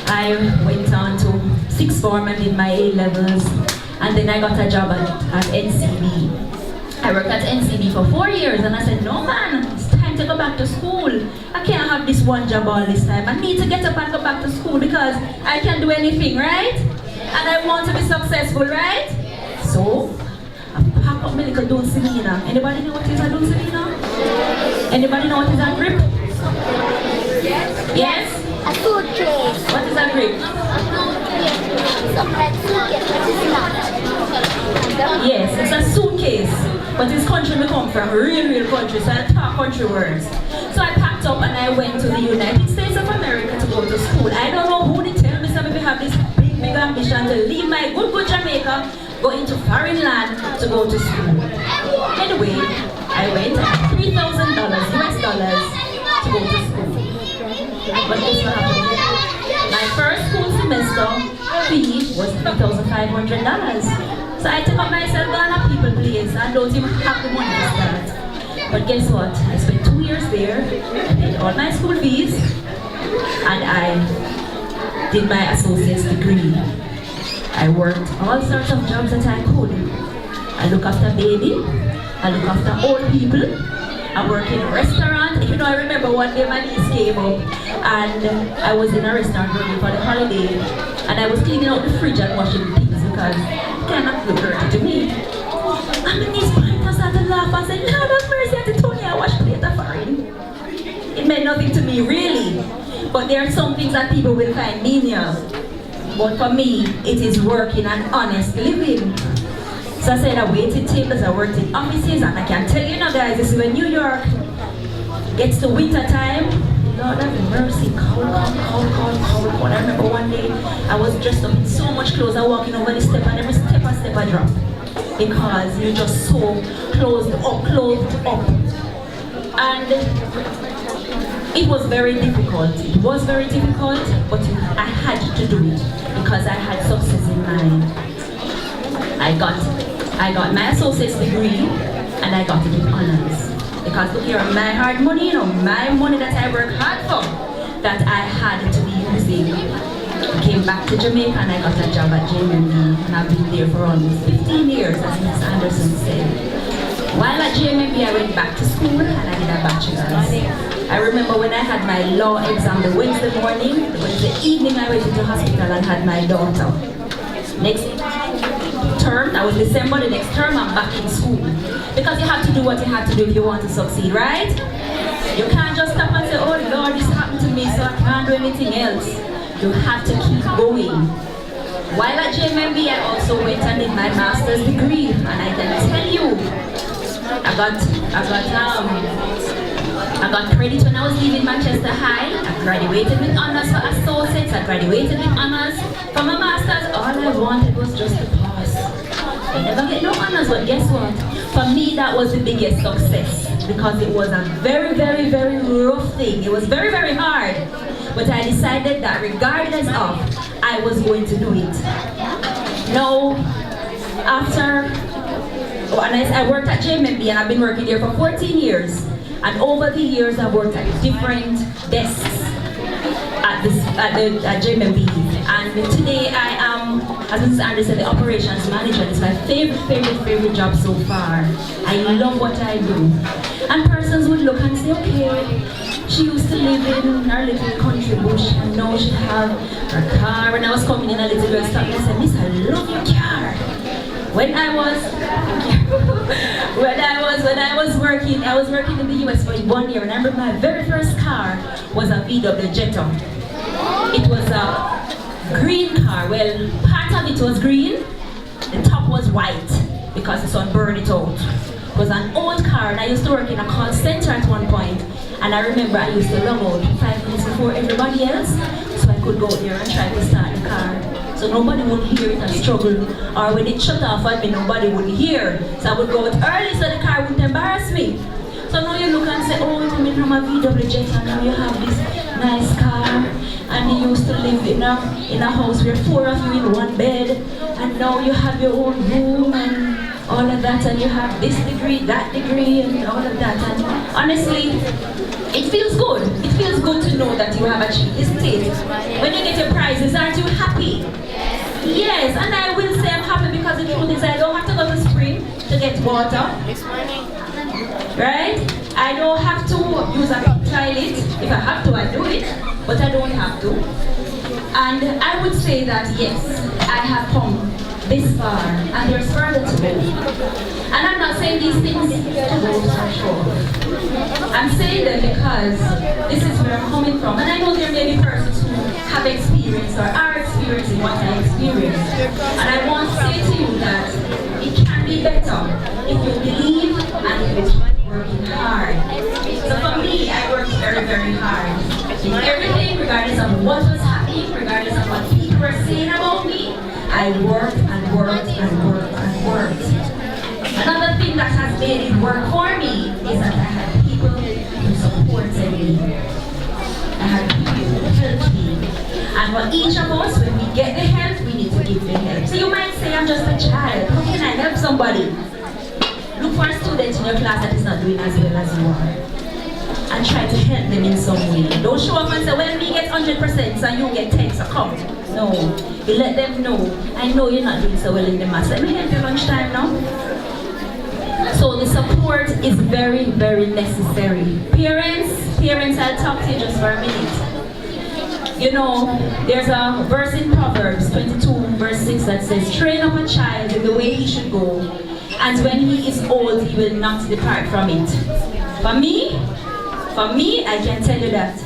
I went on to sixth form and did my A-levels, and then I got a job at NCB. I worked at NCB for 4 years, and I said, no man, it's time to go back to school. I can't have this one job all this time. I need to get up and go back to school because I can do anything, right? And I want to be successful, right? So, I pack up my little Dulcinea. Anybody know what is a Dulcinea? Anybody know what is a grip? Yes? A suitcase. What is a grip? Some like suitcase, but it's not. Yes, it's a suitcase, but this country we come from, real country, so I talk country words. So I packed up and I went to the United States of America to go to school. I don't know who they tell me, some people have this big ambition to leave my good Jamaica, go into foreign land to go to school. Anyway, I went $3,000 US dollars to go to school. But guess what happened? My first school semester fee was $3,500. So I took up myself down a people place. I don't even have the money to start. But guess what? I spent 2 years there. I paid all my school fees, and I did my associate's degree. I worked all sorts of jobs that I could. I look after baby. I look after old people. I work in a restaurant. You know, I remember one day my niece came up and I was in a restaurant working for the holiday, and I was cleaning out the fridge and washing things because it cannot look dirty to me. And my niece started to laugh and said, Lord have mercy, Auntie Tony, I wash plate of foreign. It meant nothing to me, really. But there are some things that people will find menial. But for me, it is working and honest living. So I said I waited tables, I worked in offices, and I can tell you now guys, this is when New York gets to winter time. Lord have mercy, cold. I remember one day I was dressed up in so much clothes, I walking over the step and every step I drop. Because you're just so clothed up. And it was very difficult. It was very difficult, but I had to do it because I had success in mind. I got my associate's degree and I got it with honors. Because look here, my hard money, my money that I work hard for, that I had to be using. I came back to Jamaica and I got a job at JMB, and I've been there for almost 15 years, as Ms. Anderson said. While at JMB, I went back to school and I did a bachelor's. I remember when I had my law exam the Wednesday morning, the Wednesday evening I went into hospital and had my daughter. Next term, that was December, the next term I'm back in school. Because you have to do what you have to do if you want to succeed, right? You can't just stop and say, oh Lord, this happened to me so I can't do anything else. You have to keep going. While at JMB, I also went and did my master's degree, and I can tell you, I got credit when I was leaving Manchester High. I graduated with honors for associates. I graduated with honors for my master's. All I wanted was just to pass. I never get no honors, but guess what? For me, that was the biggest success because it was a very rough thing. It was very hard. But I decided that regardless of, I was going to do it. Now, after, I worked at JMB and I've been working there for 14 years. And over the years, I've worked at different desks at JMB. And today I am, as Mrs. Anderson said, the operations manager. It's my favorite job so far. I love what I do. And persons would look and say, okay, she used to live in her little country bush, and now she have her car. When I was coming in, a little girl stopped me and said, Miss, I love your car. When I was working, I was working in the US for 1 year, and I remember my very first car was a VW Jetta. It was a green car. Well, part of it was green, the top was white because the sun burned it out. It was an old car, and I used to work in a call center at one point. And I remember I used to log out 5 minutes before everybody else, so I could go there and try to start the car. So nobody would hear it and struggle, or when it shut off at me, nobody would hear. So I would go out early so the car wouldn't embarrass me. So now you look and say, oh, you're coming from a VW Jetta, and now you have this nice car, and you used to live in a house where 4 of you in one bed, and now you have your own room and all of that, and you have this degree, that degree, and all of that. And honestly, it feels good. It feels good to know that you have achieved, isn't it? When you get your prize Yes, and I will say I'm happy because the truth is I don't have to go to spring to get water. Right? I don't have to use a big toilet. If I have to, I do it. But I don't have to. And I would say that yes, I have come this far and there's further to go. And I'm not saying these things to go for sure. I'm saying them because this is where I'm coming from. And I know there may be persons who have experience or are experiencing what I experienced. And I want to say to you that it can be better if you believe and if you working hard. So for me, I worked very, very hard. In everything, regardless of what was happening, regardless of what people were saying about me, I worked and worked and worked and worked. Another thing that has made it work for me is that I had people who supported me. I had people who helped me. And for each of us, when we get the help, we need to give the help. So you might say, I'm just a child. How can I help somebody? Look for a student in your class that is not doing as well as you are. And try to help them in some way. Don't show up and say, well, me get 100% and you get 10, so come. No. You let them know, I know you're not doing so well in the maths. Let me help you lunchtime now. So the support is very, very necessary. Parents, I'll talk to you just for a minute. You know, there's a verse in Proverbs 22, verse 6 that says, train up a child in the way he should go, and when he is old, he will not depart from it. For me, I can tell you that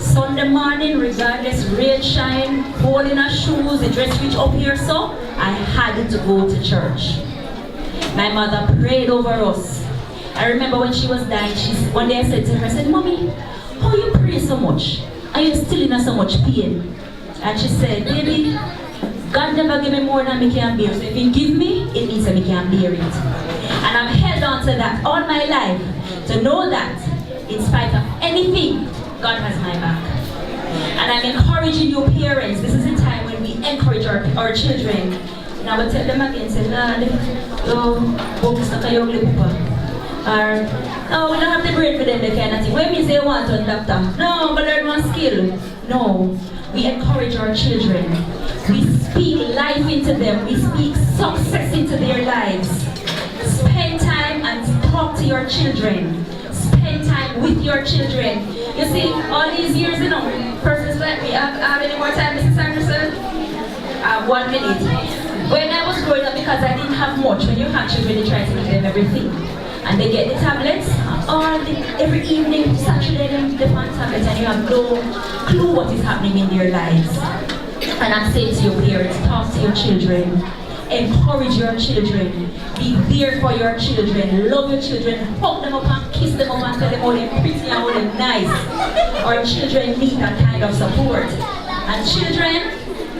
Sunday morning, regardless, rain, shine, hole in her shoes, the dress reach up here, so I had to go to church. My mother prayed over us. I remember when she was dying, one day I said to her, I said, Mommy, how you pray so much? Are you still in so much pain? And she said, baby, God never gave me more than me can bear. So if he give me, it means that me can bear it. And I've held on to that all my life, to know that in spite of anything, God has my back. And I'm encouraging you parents, this is the time when we encourage our children. And I will tell them again, say, Lord, books na kayo lipa. Or, no, we don't have the brain for them, they kind of thing. When we say want to doctor, no, but learn one skill. No, we encourage our children. We speak life into them. We speak success into their lives. Spend time and talk to your children. Spend time with your children. You see, all these years, you know, persons like me, have any more time, Mrs. Anderson? 1 minute. When I was growing up, because I didn't have much, when you have children, you try to give them everything. And they get the tablets, or every evening, Saturday, they find tablets, and you have no clue what is happening in their lives. And I'm saying to your parents, talk to your children, encourage your children, be there for your children, love your children, hug them up and kiss them up and tell them how they're pretty and how they're nice. Our children need that kind of support. And children,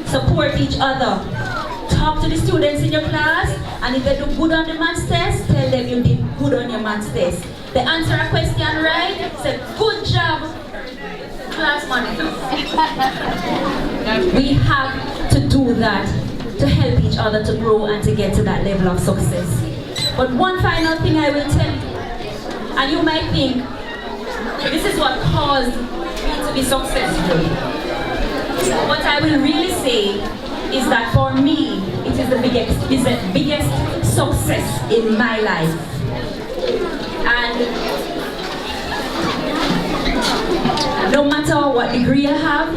support each other. Talk to the students in your class, and if they do good on the maths test, tell them you did good on your maths test. They answer a question right, say, good job, class monitor. We have to do that to help each other to grow and to get to that level of success. But one final thing I will tell you, and you might think, this is what caused me to be successful. What I will really say is that for me, it is the biggest success in my life. And no matter what degree I have,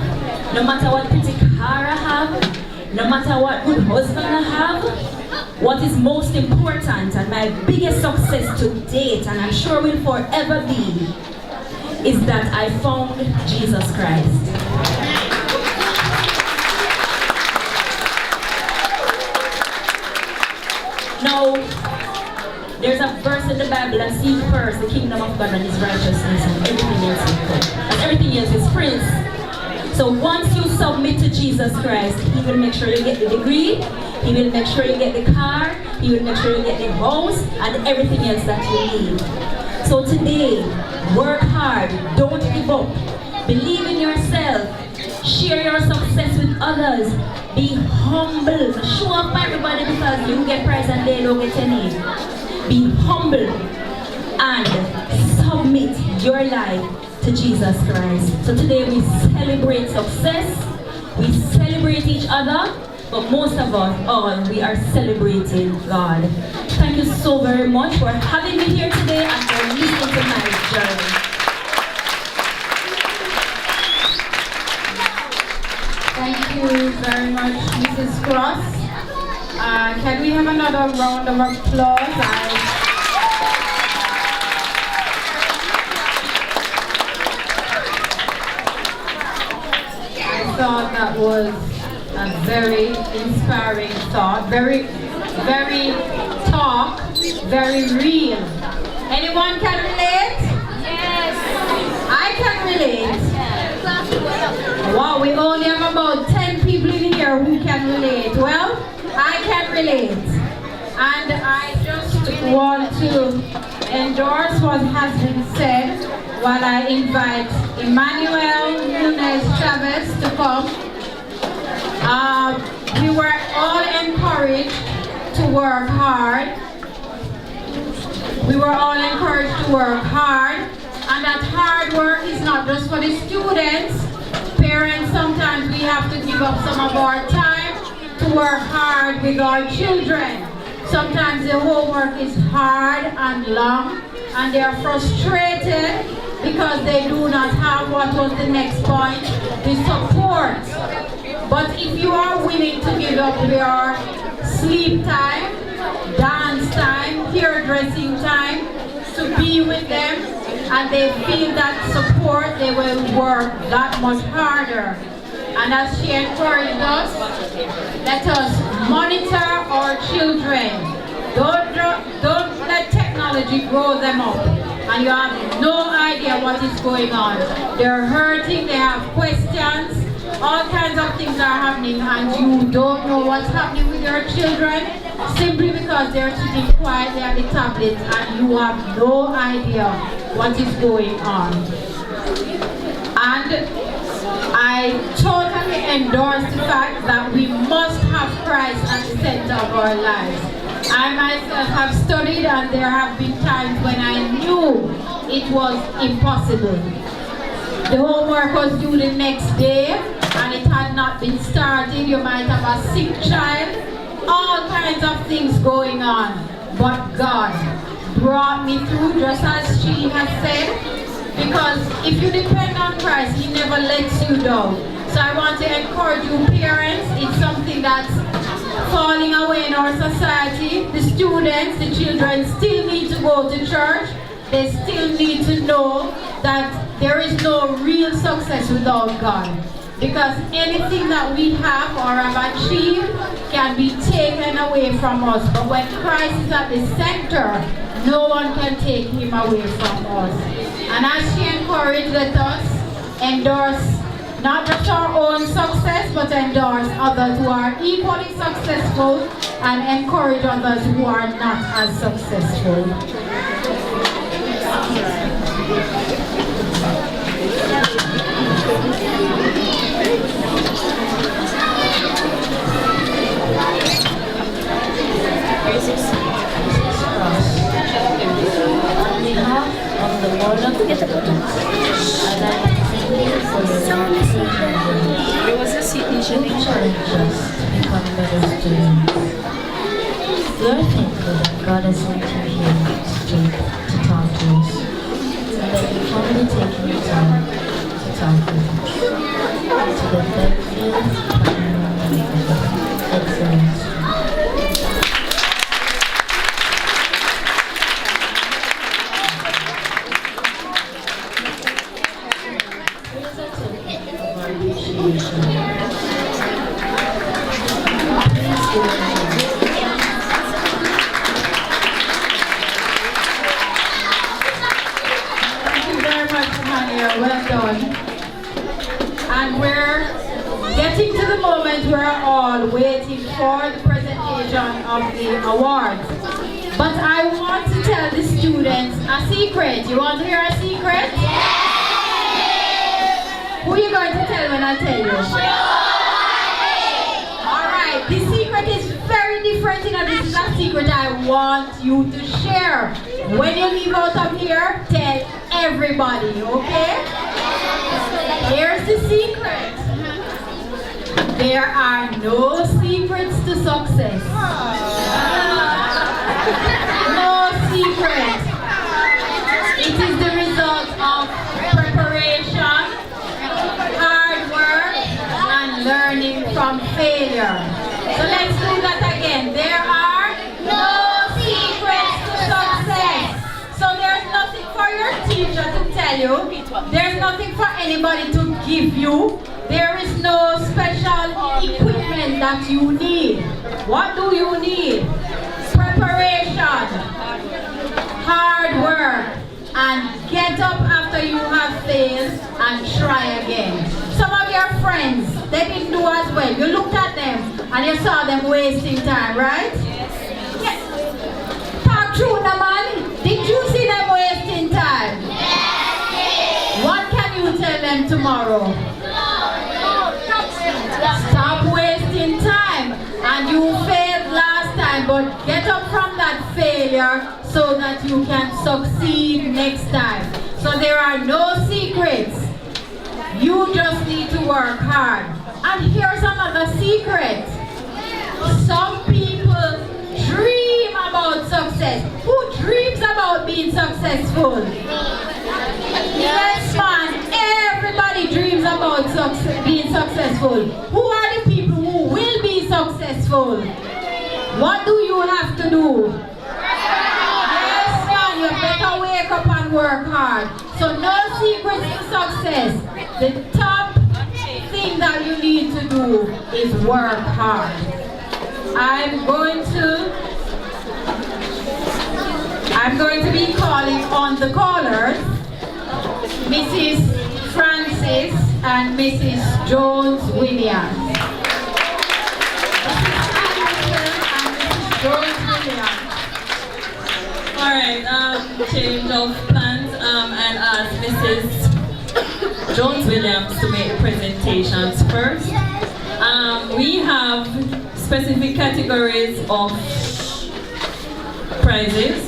no matter what pretty car I have, no matter what good husband I have, what is most important and my biggest success to date, and I'm sure will forever be, is that I found Jesus Christ. Now, there's a verse in the Bible that seek first the kingdom of God and his righteousness, and everything else will come. And everything else is praise. So once you submit to Jesus Christ, he will make sure you get the degree, he will make sure you get the car, he will make sure you get the house, and everything else that you need. So today, work hard, don't give up, believe in yourself, share your success with others, be humble, show up for everybody because you get prize and they don't get any. Be humble and submit your life to Jesus Christ. So today we celebrate success, we celebrate each other, but most of all, we are celebrating God. Thank you so very much for having me here today and for listening to my journey. Thank you very much, Mrs. Cross. Can we have another round of applause? I thought that was a very inspiring thought, very talk, very real. Anyone can relate? Yes. I can relate. Wow, we only have about 10 people in here who can relate. Well, I can relate. And I just want to endorse what has been said while I invite Emmanuel Nunez Chavez to come. We were all encouraged to work hard. We were all encouraged to work hard. And that hard work is not just for the students. Parents, sometimes we have to give up some of our time to work hard with our children. Sometimes the homework is hard and long, and they are frustrated because they do not have what was the next point, the support. But if you are willing to give up your sleep time, dance time, hairdressing time, to be with them, and they feel that support, they will work that much harder. And as she encouraged us, let us monitor our children. Don't let technology grow them up. And you have no idea what is going on. They're hurting, they have questions, all kinds of things are happening, and you don't know what's happening with your children simply because they're sitting quietly at the tablet and you have no idea what is going on. And I totally endorse the fact that we must have Christ at the center of our lives. I myself have studied, and there have been times when I knew it was impossible. The homework was due the next day and it had not been started. You might have a sick child, all kinds of things going on. But God brought me through, just as she has said. Because if you depend on Christ, He never lets you down. So I want to encourage you parents, it's something that's falling away in our society. The students, the children still need to go to church. They still need to know that there is no real success without God. Because anything that we have or have achieved can be taken away from us. But when Christ is at the center, no one can take Him away from us. And as she encouraged, let us endorse not just our own success, but endorse others who are equally successful and encourage others who are not as successful. On behalf of the Board of Educators, I'd like to thank you for your dedication. There was a situation challenges to become better students. We are thankful that God has sent you here to speak, to talk to us, and that you finally taken the time to talk with us. To the Bellefield Excellence. Well done. And we're getting to the moment we're all waiting for the presentation of the awards. But I want to tell the students a secret. You want to hear a secret? Yes! Who are you going to tell when I tell you? Alright, the secret is very different. You know, this is a secret I want you to share. When you leave out of here, tell everybody, okay? Here's the secret. There are no secrets to success. No secret. It is the result of preparation, hard work, and learning from failure. So let's do that again. There are no secrets to success. So there's nothing for your teacher to tell you. There's nothing for anybody to give you. There is no special equipment that you need. What do you need? Preparation, hard work, and get up after you have failed and try again. Some of your friends, they didn't do as well. You looked at them and you saw them wasting time, right? Yes. Talk true, man. Did you see them wasting time? Yes. What can you tell them tomorrow? Stop wasting time. And you failed last time, but get up from that failure so that you can succeed next time. So there are no secrets. You just need to work hard. And here's another secret. Some people dream about success. Who dreams about being successful? Yes, man. Everybody dreams about being successful. Who are the people who will be successful? What do you have to do? Yes, man. You better wake up and work hard. So no secrets to success. The top thing that you need to do is work hard. I'm going to be calling on the callers, Mrs. Francis and Mrs. Jones-Williams. Mrs. Jones-Williams. Alright, change of plans and ask Mrs. Jones-Williams to make presentations first. We have specific categories of prizes.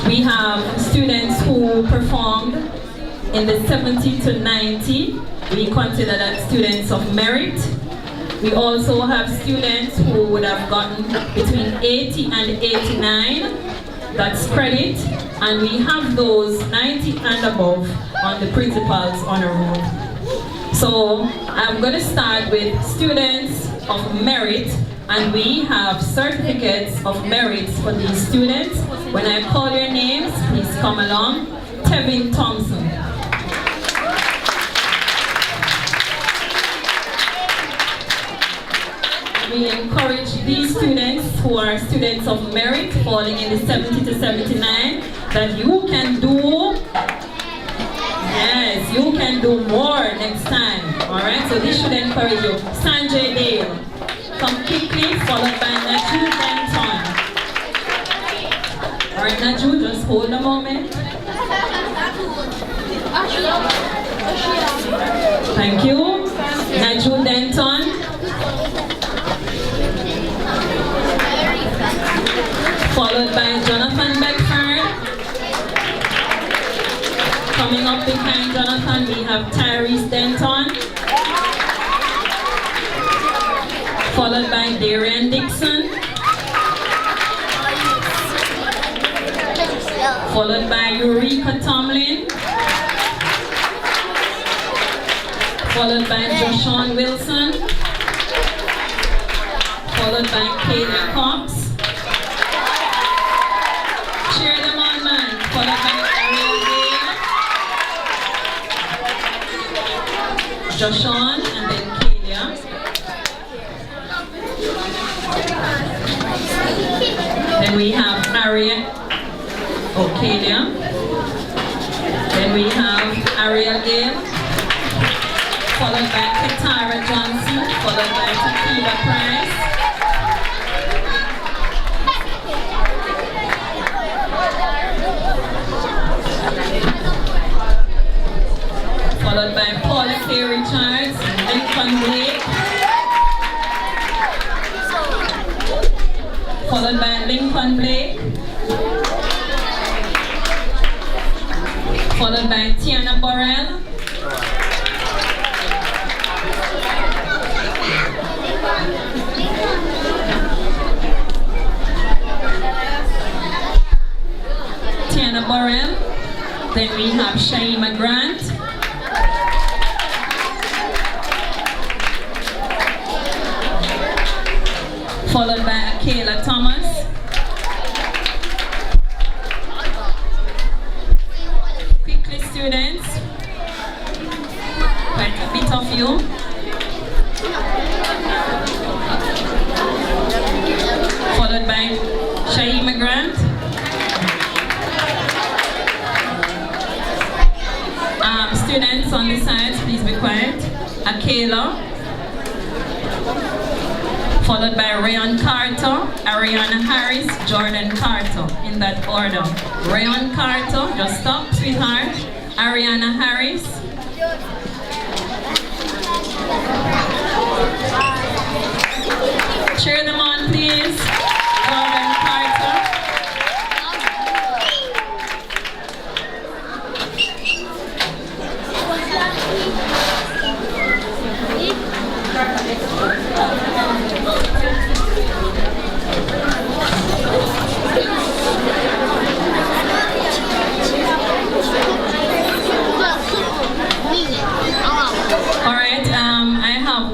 We have students who performed in the 70 to 90. We consider that students of merit. We also have students who would have gotten between 80 and 89. That's credit. And we have those 90 and above on the principal's honor roll. So I'm going to start with students of merit, and we have certificates of merit for these students. When I call your names, please come along. Tevin Thompson. We encourage these students who are students of merit falling in the 70 to 79 that you can do, yes, you can do more next time. Alright, so this should encourage you. Sanjay Dale, come quickly, followed by Naju Denton. Alright, Naju, just hold a moment. Thank you. Naju Denton. Followed by Jonathan Beckford. Coming up behind Jonathan, we have Tyrese Denton. Followed by Darian Dixon. Followed by Eureka Tomlin. Followed by Joshawn Wilson. Followed by Kayla Cox. Cheer them on, man. Followed by Ariel Gale. Joshawn and then Kayla. Then we have Ariel. Kayla. Then we have Ariel Gale. Followed by Katara Johnson. Followed by Takiba Price. Followed by Paula K. Richards, Lincoln Blake. Followed by Lincoln Blake. Followed by Tiana Borrell. we have Shaima Grant. Followed by Kayla Thomas. Quickly, students. Quite a bit of you. Followed by Shaima Grant. Students on the sides, please be quiet. Akela. Followed by Rayon Carter, Ariana Harris, Jordan Carter, in that order. Rayon Carter, just stop, sweetheart. Ariana Harris. Cheer them on, please. Jordan Carter.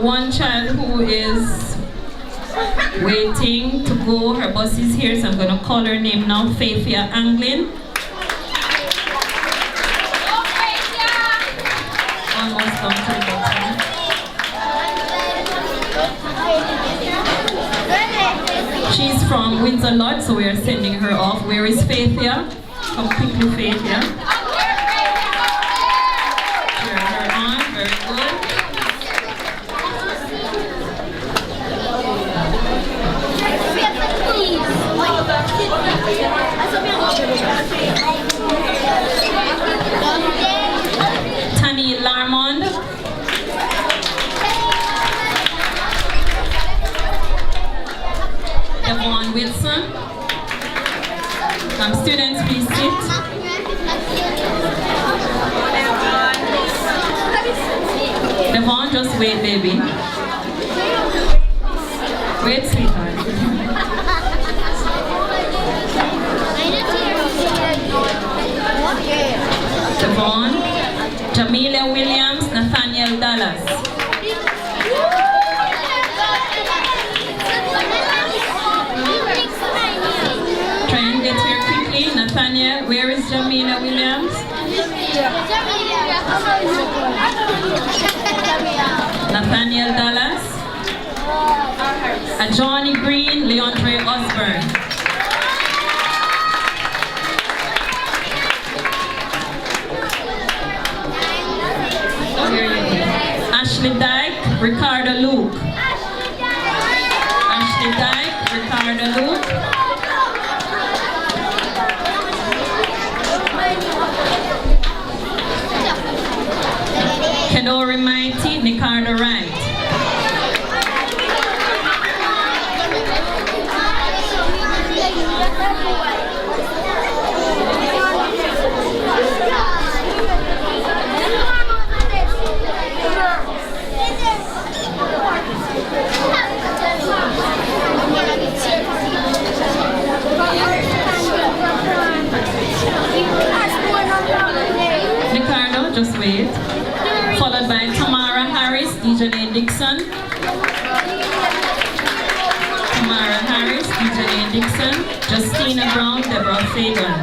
One child who is waiting to go. Her bus is here, so I'm going to call her name now. Faithia Anglin. Almost come to the bottom. She's from Windsor Lodge, so we are sending her off. Where is Faithia? Come quickly, Faithia. Cheer her on. Very good. Tani Larmond. Devon Wilson. Students, please sit. Devon, just wait, baby. Wait, sweetheart. Devon, Jamelia Williams, Nathaniel Dallas. Try and get here quickly. Nathaniel, where is Jamelia Williams? Nathaniel Dallas. Johnny Green, Leondre Osborne. Ashley Dyke, Ricardo Luke. Ashley Dyke, Ricardo Luke. Kedori Mighty, Ricardo Wright. Ricardo, just wait. Followed by Tamara Harris, DJ Dixon. Tamara Harris, DJ Dixon. Justina Brown, Deborah Fagan.